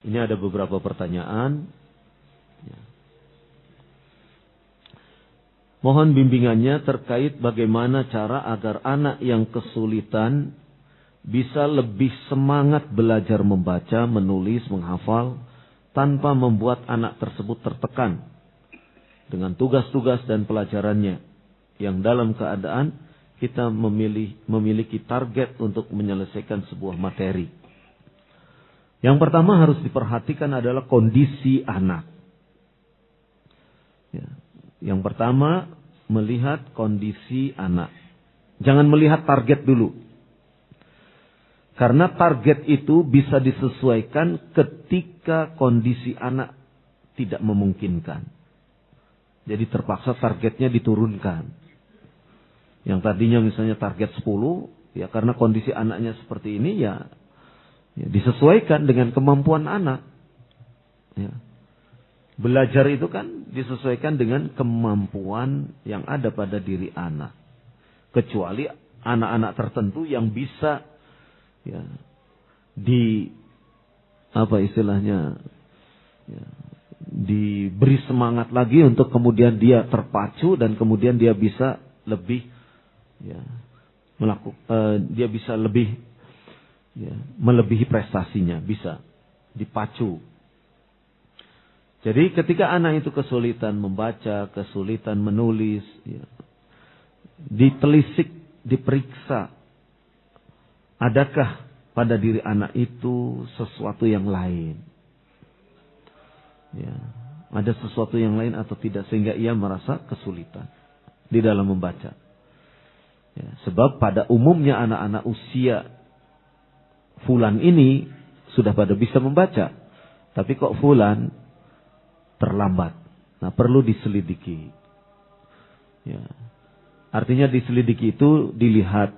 Ini ada beberapa pertanyaan. Ya. Mohon bimbingannya terkait bagaimana cara agar anak yang kesulitan bisa lebih semangat belajar membaca, menulis, menghafal, tanpa membuat anak tersebut tertekan dengan tugas-tugas dan pelajarannya, yang dalam keadaan kita memiliki target untuk menyelesaikan sebuah materi. Yang pertama harus diperhatikan adalah kondisi anak. Ya. Yang pertama, melihat kondisi anak. Jangan melihat target dulu. Karena target itu bisa disesuaikan ketika kondisi anak tidak memungkinkan. Jadi terpaksa targetnya diturunkan. Yang tadinya misalnya target 10, ya karena kondisi anaknya seperti ini ya disesuaikan dengan kemampuan anak. Ya. Belajar itu kan disesuaikan dengan kemampuan yang ada pada diri anak. Kecuali anak-anak tertentu yang bisa ya diberi semangat lagi untuk kemudian dia terpacu dan kemudian dia bisa lebih dia bisa lebih melebihi prestasinya, bisa dipacu. Jadi ketika anak itu kesulitan membaca, kesulitan menulis, ditelisik, diperiksa, adakah pada diri anak itu sesuatu yang lain? Ya, ada sesuatu yang lain atau tidak sehingga ia merasa kesulitan di dalam membaca. Ya, sebab pada umumnya anak-anak usia fulan ini sudah pada bisa membaca, tapi kok fulan terlambat. Nah, perlu diselidiki. Ya. Artinya diselidiki itu dilihat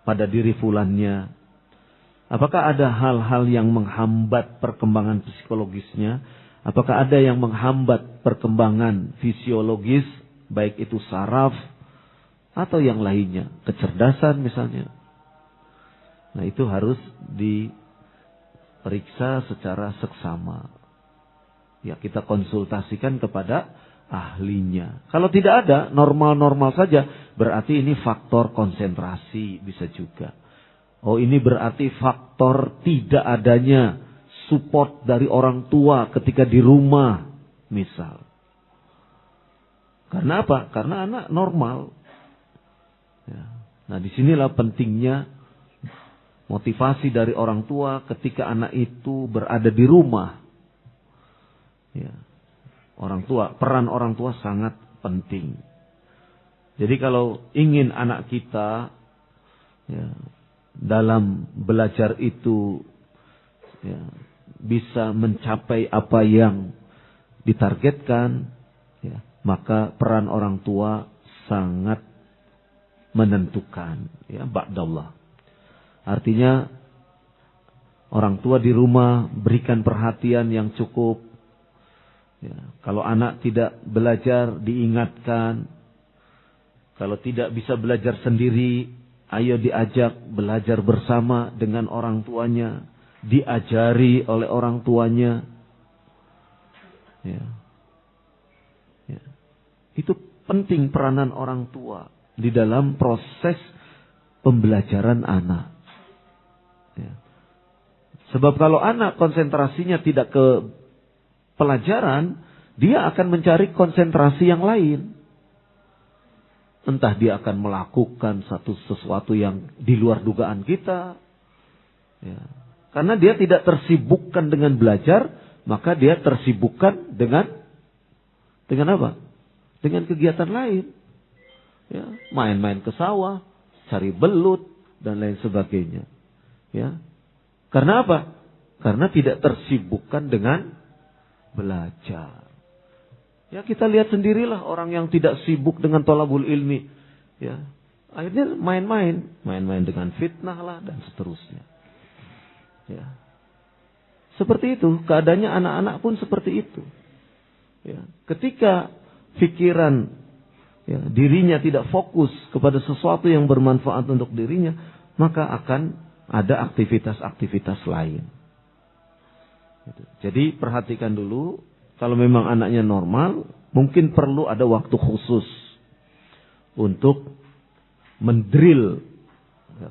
pada diri fulannya. Apakah ada hal-hal yang menghambat perkembangan psikologisnya? Apakah ada yang menghambat perkembangan fisiologis, baik itu saraf atau yang lainnya, kecerdasan misalnya. Nah, itu harus diperiksa secara seksama. Ya, kita konsultasikan kepada ahlinya. Kalau tidak ada, normal-normal saja, berarti ini faktor konsentrasi bisa juga. Oh, ini berarti faktor tidak adanya support dari orang tua ketika di rumah, misal. Karena apa? Karena anak normal. Ya. Nah, disinilah pentingnya motivasi dari orang tua ketika anak itu berada di rumah. Ya. Peran orang tua sangat penting. Jadi kalau ingin anak kita dalam belajar itu bisa mencapai apa yang ditargetkan, maka peran orang tua sangat menentukan, ba'dallah. Artinya orang tua di rumah berikan perhatian yang cukup. Kalau anak tidak belajar, diingatkan. Kalau tidak bisa belajar sendiri, ayo diajak belajar bersama dengan orang tuanya, diajari oleh orang tuanya. Itu penting peranan orang tua di dalam proses pembelajaran anak. Sebab kalau anak konsentrasinya tidak ke pelajaran, dia akan mencari konsentrasi yang lain. Entah dia akan melakukan sesuatu yang di luar dugaan kita. Karena dia tidak tersibukkan dengan belajar, maka dia tersibukkan dengan apa? Dengan kegiatan lain. Main-main ke sawah, cari belut, dan lain sebagainya. Karena apa? Karena tidak tersibukkan dengan belajar. Kita lihat sendirilah orang yang tidak sibuk dengan thalabul ilmi. Akhirnya main-main dengan fitnah lah dan seterusnya. Seperti itu, keadaannya anak-anak pun seperti itu. Ketika pikiran dirinya tidak fokus kepada sesuatu yang bermanfaat untuk dirinya, maka akan ada aktivitas-aktivitas lain. Jadi perhatikan dulu, kalau memang anaknya normal, mungkin perlu ada waktu khusus untuk mendrill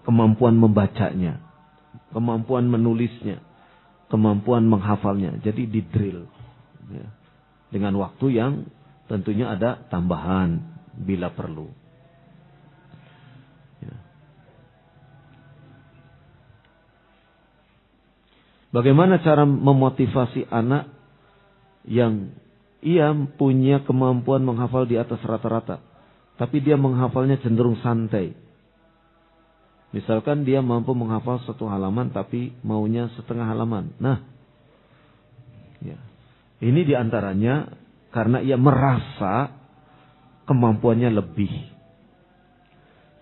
kemampuan membacanya, kemampuan menulisnya, kemampuan menghafalnya. Jadi didrill ya, dengan waktu yang tentunya ada tambahan bila perlu. Ya. Bagaimana cara memotivasi anak yang ia punya kemampuan menghafal di atas rata-rata, tapi dia menghafalnya cenderung santai? Misalkan dia mampu menghafal 1 halaman tapi maunya setengah halaman. Nah, ya, ini diantaranya karena ia merasa kemampuannya lebih.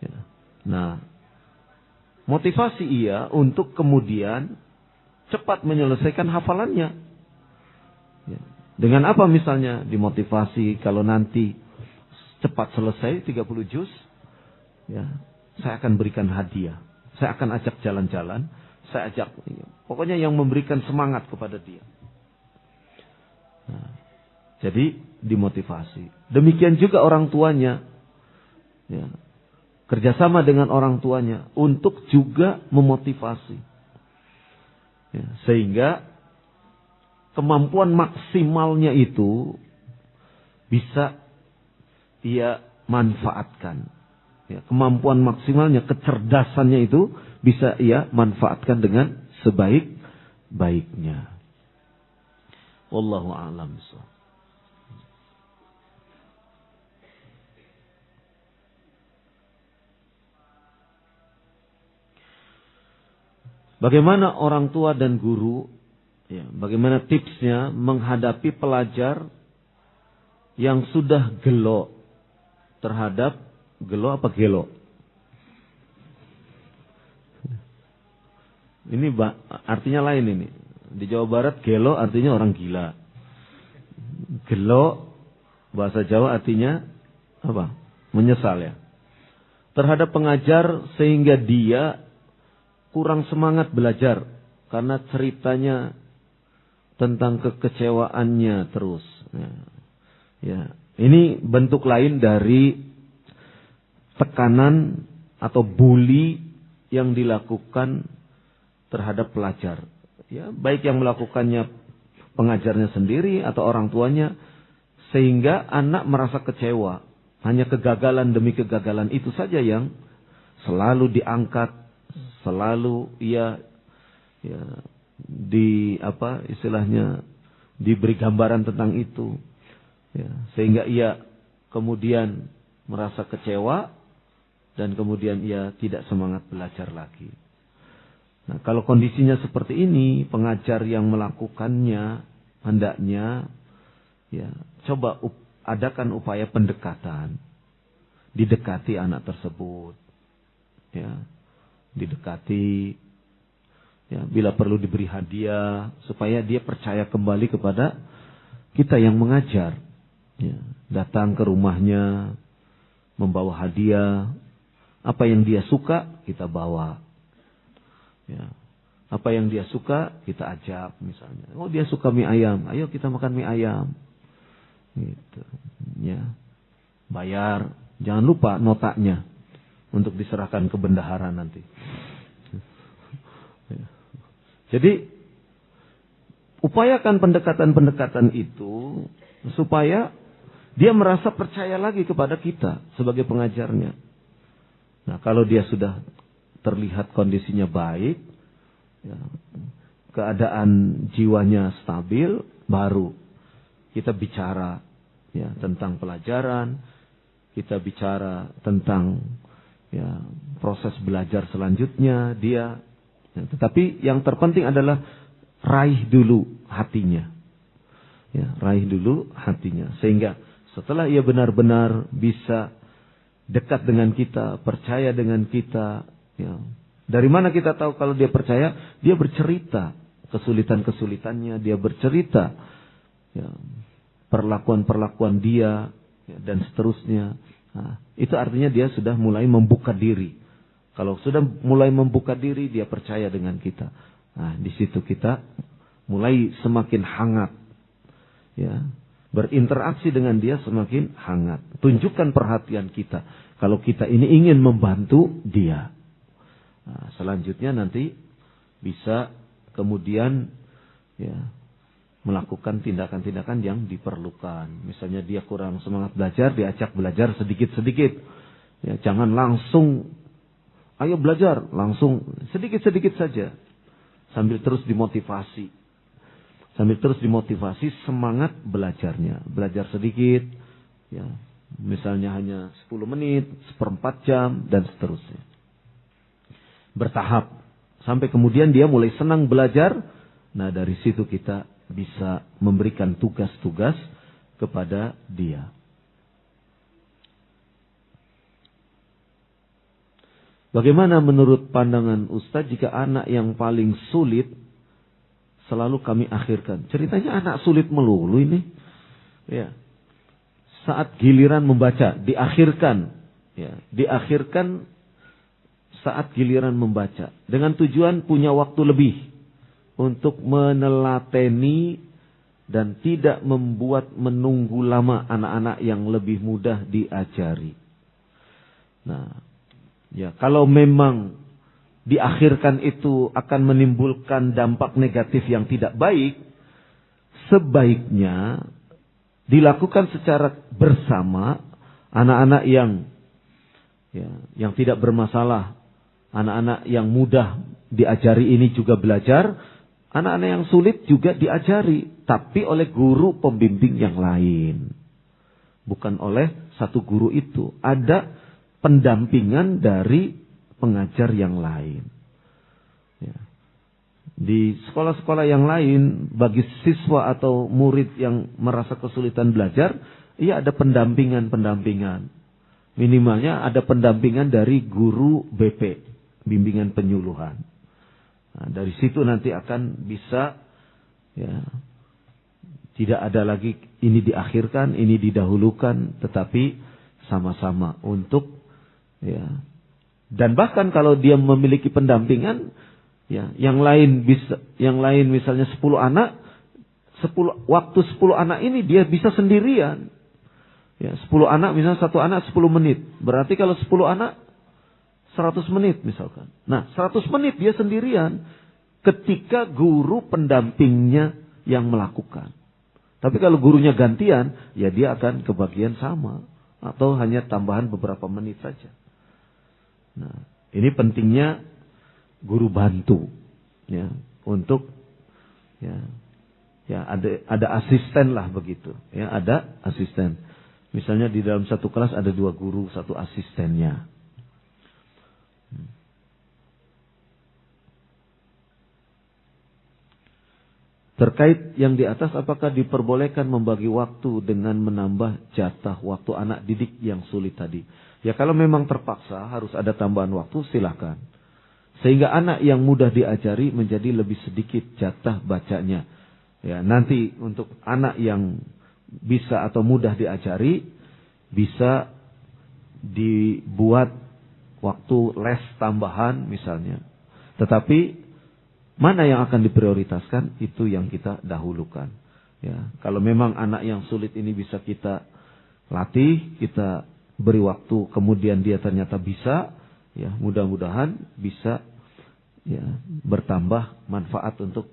Ya. Nah, motivasi ia untuk kemudian cepat menyelesaikan hafalannya. Ya. Dengan apa misalnya dimotivasi kalau nanti cepat selesai 30 juz, ya, saya akan berikan hadiah. Saya akan ajak jalan-jalan. Saya ajak, pokoknya yang memberikan semangat kepada dia. Nah, jadi dimotivasi. Demikian juga orang tuanya. Ya, kerjasama dengan orang tuanya untuk juga memotivasi. Ya, sehingga kemampuan maksimalnya itu bisa ia manfaatkan. Ya, kemampuan maksimalnya, kecerdasannya itu bisa ia manfaatkan dengan sebaik-baiknya. Wallahu a'lam. Bagaimana orang tua dan guru, ya, bagaimana tipsnya menghadapi pelajar yang sudah gelo terhadap gelo apa gelo? Ini artinya lain ini. Di Jawa Barat gelo artinya orang gila. Gelo bahasa Jawa artinya apa? Menyesal ya. Terhadap pengajar sehingga dia kurang semangat belajar karena ceritanya tentang kekecewaannya terus. Ya. Ini bentuk lain dari tekanan atau bully yang dilakukan terhadap pelajar. Ya, baik yang melakukannya pengajarnya sendiri atau orang tuanya, sehingga anak merasa kecewa. Hanya kegagalan demi kegagalan itu saja yang selalu diangkat, selalu ia ya, diberi gambaran tentang itu. Ya, sehingga ia kemudian merasa kecewa dan kemudian ia tidak semangat belajar lagi. Nah, kalau kondisinya seperti ini, pengajar yang melakukannya hendaknya ya coba adakan upaya pendekatan. Didekati anak tersebut. Ya, didekati. Ya, bila perlu diberi hadiah supaya dia percaya kembali kepada kita yang mengajar. Ya, datang ke rumahnya membawa hadiah. Apa yang dia suka kita bawa. Ya. Apa yang dia suka kita ajak misalnya. Oh, dia suka mie ayam, ayo kita makan mie ayam. Gitu. Ya. Bayar, jangan lupa notanya untuk diserahkan ke bendahara nanti. Ya. Jadi upayakan pendekatan-pendekatan itu supaya dia merasa percaya lagi kepada kita sebagai pengajarnya. Nah, kalau dia sudah terlihat kondisinya baik, ya, keadaan jiwanya stabil, baru kita bicara ya tentang pelajaran, kita bicara tentang ya proses belajar selanjutnya dia. Ya, tetapi yang terpenting adalah raih dulu hatinya, ya raih dulu hatinya, sehingga setelah ia benar-benar bisa dekat dengan kita, percaya dengan kita. Ya. Dari mana kita tahu kalau dia percaya? Dia bercerita kesulitan-kesulitannya, dia bercerita ya, perlakuan-perlakuan dia ya, dan seterusnya. Nah, itu artinya dia sudah mulai membuka diri. Kalau sudah mulai membuka diri, dia percaya dengan kita. Nah, di situ kita mulai semakin hangat. Ya, berinteraksi dengan dia semakin hangat. Tunjukkan perhatian kita. Kalau kita ini ingin membantu dia. Nah, selanjutnya nanti bisa kemudian ya melakukan tindakan-tindakan yang diperlukan. Misalnya dia kurang semangat belajar, diajak belajar sedikit-sedikit. Ya, jangan langsung ayo belajar, langsung sedikit-sedikit saja. Sambil terus dimotivasi. Sambil terus dimotivasi semangat belajarnya. Belajar sedikit, ya, misalnya hanya 10 menit, seperempat jam, dan seterusnya. Bertahap. Sampai kemudian dia mulai senang belajar. Nah, dari situ kita bisa memberikan tugas-tugas kepada dia. Bagaimana menurut pandangan Ustadz jika anak yang paling sulit selalu kami akhirkan? Ceritanya anak sulit melulu ini. Ya. Saat giliran membaca, diakhirkan. Ya, diakhirkan saat giliran membaca. Dengan tujuan punya waktu lebih untuk menelateni dan tidak membuat menunggu lama anak-anak yang lebih mudah diajari. Nah, ya, kalau memang diakhirkan itu akan menimbulkan dampak negatif yang tidak baik, sebaiknya dilakukan secara bersama. Anak-anak yang tidak bermasalah, anak-anak yang mudah diajari ini juga belajar, anak-anak yang sulit juga diajari, tapi oleh guru pembimbing yang lain, bukan oleh satu guru itu. Ada pendampingan dari pengajar yang lain. Ya. Di sekolah-sekolah yang lain, bagi siswa atau murid yang merasa kesulitan belajar, iya ada pendampingan. Minimalnya ada pendampingan dari guru BP, bimbingan penyuluhan. Nah, dari situ nanti akan bisa, ya, tidak ada lagi ini diakhirkan, ini didahulukan, tetapi sama-sama untuk, ya. Dan bahkan kalau dia memiliki pendampingan, ya, yang lain misalnya 10 anak, waktu 10 anak ini dia bisa sendirian. Ya, 10 anak misalnya satu anak 10 menit. Berarti kalau 10 anak 100 menit misalkan. Nah, 100 menit dia sendirian ketika guru pendampingnya yang melakukan. Tapi kalau gurunya gantian, ya dia akan kebagian sama atau hanya tambahan beberapa menit saja. Nah, ini pentingnya guru bantu, ya, untuk, ya ada asisten lah begitu, ya, ada asisten. Misalnya di dalam satu kelas ada 2 guru, 1 asistennya. Terkait yang di atas, apakah diperbolehkan membagi waktu dengan menambah jatah waktu anak didik yang sulit tadi? Ya, kalau memang terpaksa harus ada tambahan waktu, silakan. Sehingga anak yang mudah diajari menjadi lebih sedikit jatah bacanya. Ya, nanti untuk anak yang bisa atau mudah diajari, bisa dibuat waktu les tambahan misalnya. Tetapi mana yang akan diprioritaskan, itu yang kita dahulukan. Ya, kalau memang anak yang sulit ini bisa kita latih, kita beri waktu, kemudian dia ternyata bisa, ya mudah-mudahan bisa, ya, bertambah manfaat untuk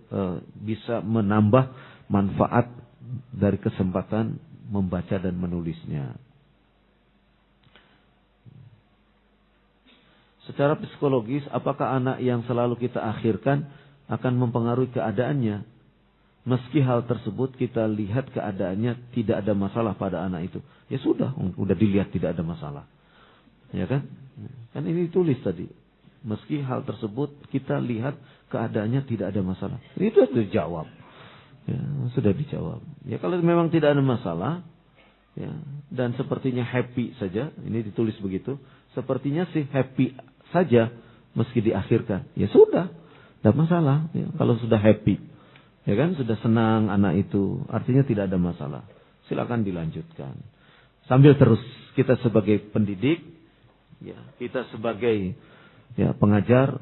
bisa menambah manfaat dari kesempatan membaca dan menulisnya. Secara psikologis, apakah anak yang selalu kita akhirkan akan mempengaruhi keadaannya? Meski hal tersebut kita lihat keadaannya tidak ada masalah pada anak itu. Ya sudah dilihat tidak ada masalah. Ya kan? Kan ini ditulis tadi. Meski hal tersebut kita lihat keadaannya tidak ada masalah. Itu sudah dijawab. Ya, sudah dijawab. Ya, kalau memang tidak ada masalah, ya, dan sepertinya happy saja, ini ditulis begitu. Sepertinya sih happy saja meski diakhirkan. Ya sudah, tidak masalah. Ya, kalau sudah happy, ya kan, sudah senang anak itu, artinya tidak ada masalah. Silakan dilanjutkan. Sambil terus kita sebagai pendidik, ya, kita sebagai, ya, pengajar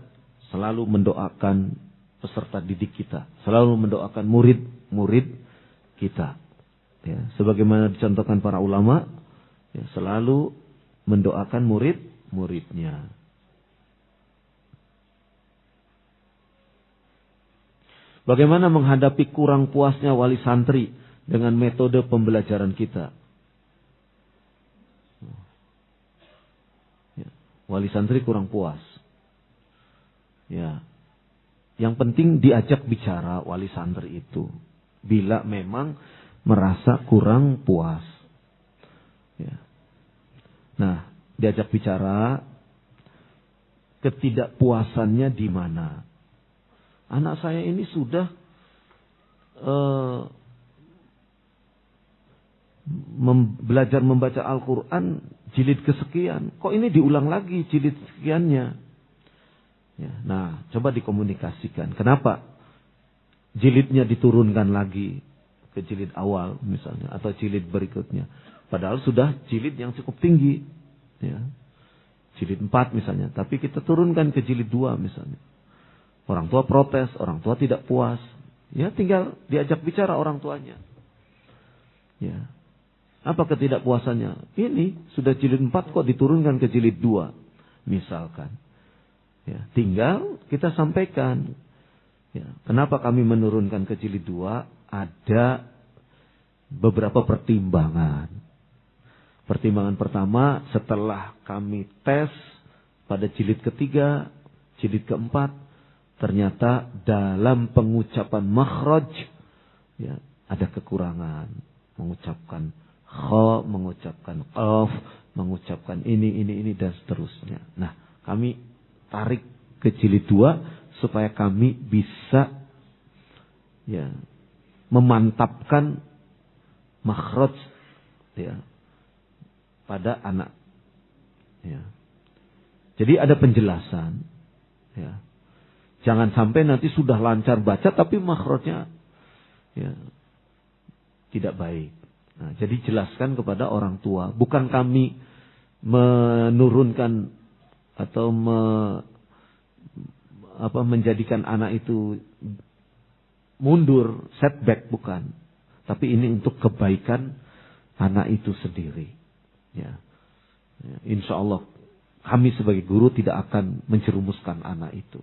selalu mendoakan peserta didik kita, selalu mendoakan murid-murid kita. Ya, sebagaimana dicontohkan para ulama, ya, selalu mendoakan murid-muridnya. Bagaimana menghadapi kurang puasnya wali santri dengan metode pembelajaran kita? Ya, wali santri kurang puas. Ya, yang penting diajak bicara wali santri itu bila memang merasa kurang puas. Ya. Nah, diajak bicara ketidakpuasannya di mana. Anak saya ini sudah belajar membaca Al-Quran jilid kesekian. Kok ini diulang lagi jilid sekiannya? Ya, nah, coba dikomunikasikan. Kenapa jilidnya diturunkan lagi ke jilid awal misalnya, atau jilid berikutnya? Padahal sudah jilid yang cukup tinggi. Ya. Jilid 4 misalnya. Tapi kita turunkan ke jilid 2 misalnya. Orang tua protes, orang tua tidak puas. Ya, tinggal diajak bicara orang tuanya. Ya. Apa ketidakpuasannya? Ini sudah jilid 4 kok diturunkan ke jilid 2 misalkan. Ya, tinggal kita sampaikan. Ya, kenapa kami menurunkan ke jilid 2? Ada beberapa pertimbangan. Pertimbangan pertama, setelah kami tes pada jilid ketiga, jilid keempat, ternyata dalam pengucapan makhraj, ya, ada kekurangan. Mengucapkan kha, mengucapkan qaf, mengucapkan ini dan seterusnya. Nah, kami tarik ke jilid 2 supaya kami bisa, ya, memantapkan makhraj, ya, pada anak. Ya. Jadi ada penjelasan. Ya. Jangan sampai nanti sudah lancar baca tapi makhrajnya, ya, tidak baik. Nah, jadi jelaskan kepada orang tua. Bukan kami menurunkan atau menjadikan anak itu mundur, setback, bukan. Tapi ini untuk kebaikan anak itu sendiri. Ya. Ya, insya Allah kami sebagai guru tidak akan menjerumuskan anak itu.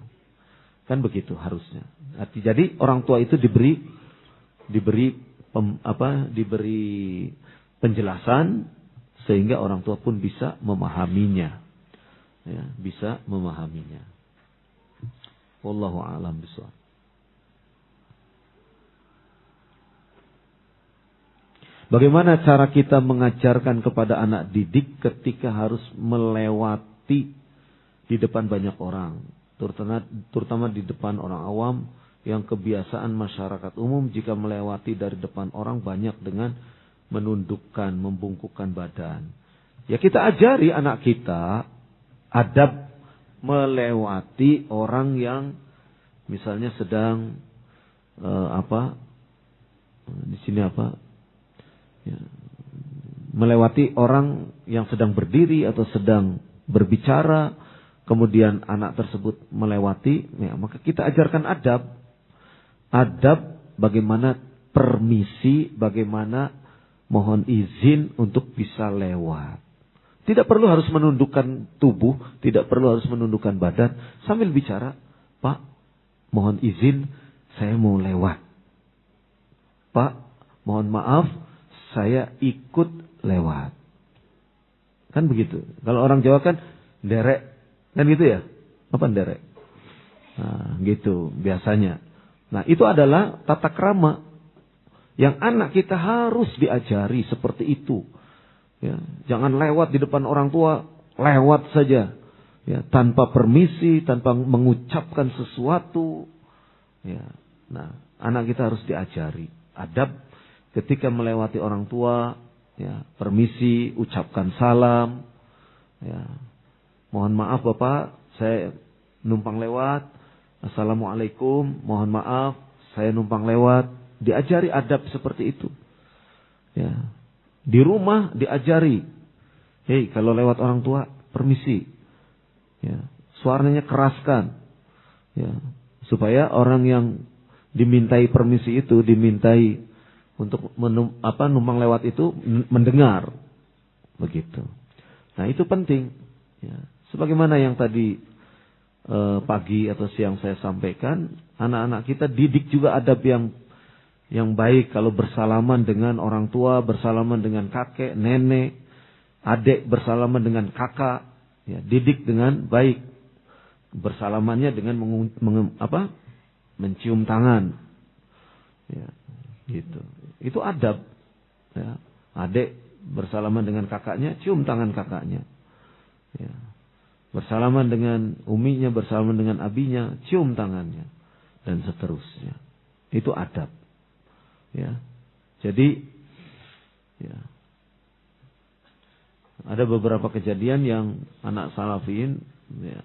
Kan begitu harusnya. Jadi orang tua itu diberi penjelasan sehingga orang tua pun bisa memahaminya. Ya, bisa memahaminya. Wallahu a'lam bishawab. Bagaimana cara kita mengajarkan kepada anak didik ketika harus melewati di depan banyak orang, terutama di depan orang awam, yang kebiasaan masyarakat umum jika melewati dari depan orang banyak dengan menundukkan, membungkukkan badan. Ya, kita ajari anak kita adab melewati orang yang misalnya sedang di sini ya, melewati orang yang sedang berdiri atau sedang berbicara, kemudian anak tersebut melewati, ya, maka kita ajarkan adab bagaimana permisi, bagaimana mohon izin untuk bisa lewat. Tidak perlu harus menundukkan tubuh, tidak perlu harus menundukkan badan. Sambil bicara, Pak, mohon izin, saya mau lewat. Pak, mohon maaf, saya ikut lewat. Kan begitu. Kalau orang Jawa kan, derek. Kan gitu ya? Apa derek? Nah, gitu biasanya. Nah, itu adalah tata krama yang anak kita harus diajari seperti itu. Ya, jangan lewat di depan orang tua, lewat saja, ya, tanpa permisi, tanpa mengucapkan sesuatu. Ya, nah, anak kita harus diajari adab ketika melewati orang tua. Ya, permisi, ucapkan salam. Ya, mohon maaf Bapak, saya numpang lewat. Assalamualaikum, mohon maaf, saya numpang lewat. Diajari adab seperti itu. Ya. Di rumah diajari, hei, kalau lewat orang tua permisi, ya, suaranya keraskan, ya, Supaya orang yang dimintai permisi itu, dimintai untuk numpang lewat itu mendengar. Begitu. Nah, itu penting. Ya. Sebagaimana yang tadi pagi atau siang saya sampaikan, anak-anak kita didik juga adab yang baik kalau bersalaman dengan orang tua, bersalaman dengan kakek, nenek, adik bersalaman dengan kakak, ya, didik dengan baik. Bersalamannya dengan mencium tangan. Ya, gitu. Itu adab. Ya. Adik bersalaman dengan kakaknya, cium tangan kakaknya. Ya. Bersalaman dengan uminya, bersalaman dengan abinya, cium tangannya. Dan seterusnya. Itu adab. Ya. Jadi, ya, ada beberapa kejadian yang anak salafiyin, ya,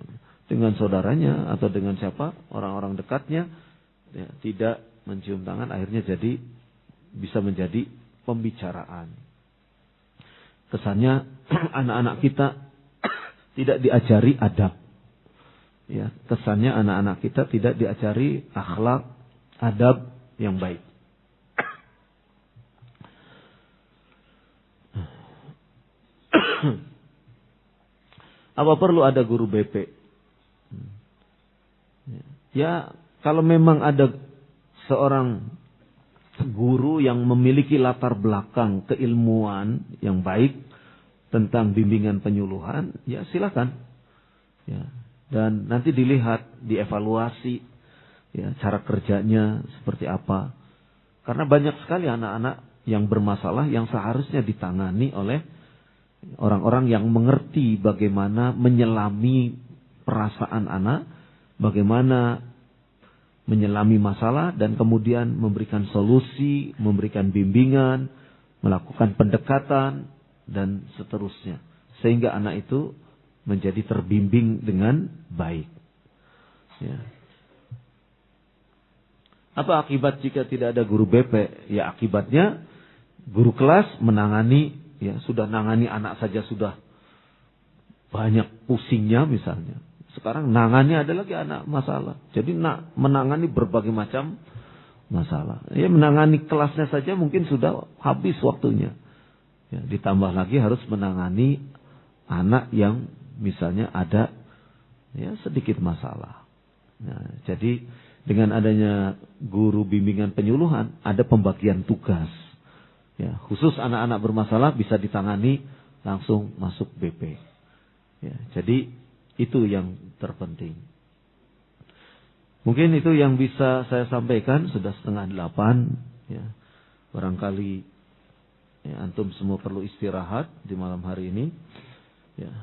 dengan saudaranya atau dengan siapa, orang-orang dekatnya, ya, tidak mencium tangan, akhirnya bisa menjadi pembicaraan. Kesannya anak-anak kita tidak diajari adab. Ya, kesannya anak-anak kita tidak diajari akhlak, adab yang baik. Apa perlu ada guru BP? Ya, kalau memang ada seorang guru yang memiliki latar belakang keilmuan yang baik tentang bimbingan penyuluhan, ya silakan. Ya, dan nanti dilihat, dievaluasi, ya, cara kerjanya seperti apa. Karena banyak sekali anak-anak yang bermasalah yang seharusnya ditangani oleh orang-orang yang mengerti bagaimana menyelami perasaan anak, bagaimana menyelami masalah dan kemudian memberikan solusi, memberikan bimbingan, melakukan pendekatan dan seterusnya. Sehingga anak itu menjadi terbimbing dengan baik. Ya. Apa akibat jika tidak ada guru BP? Ya, akibatnya guru kelas menangani, ya, sudah nangani anak saja sudah banyak pusingnya misalnya. Sekarang nangani ada lagi anak masalah. Jadi menangani berbagai macam masalah. Ya, menangani kelasnya saja mungkin sudah habis waktunya. Ya, ditambah lagi harus menangani anak yang misalnya ada, ya, sedikit masalah. Nah, jadi dengan adanya guru bimbingan penyuluhan ada pembagian tugas. Ya, khusus anak-anak bermasalah bisa ditangani langsung masuk BP. Ya, jadi itu yang terpenting. Mungkin itu yang bisa saya sampaikan, sudah 7:30. Ya, barangkali, ya, antum semua perlu istirahat di malam hari ini. Ya.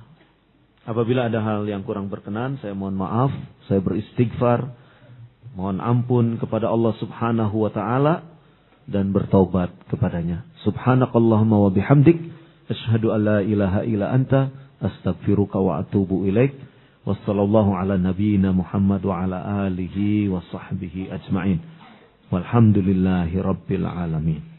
Apabila ada hal yang kurang berkenan, saya mohon maaf, saya beristighfar, mohon ampun kepada Allah Subhanahu wa taala dan bertaubat kepadanya. Subhanakallahumma wa bihamdik, asyhadu an la ilaha illa anta, astaghfiruka wa atubu ilaik. Wassallallahu ala nabiyyina Muhammad wa ala alihi wa sahbihi ajma'in. Walhamdulillahi rabbil alamin.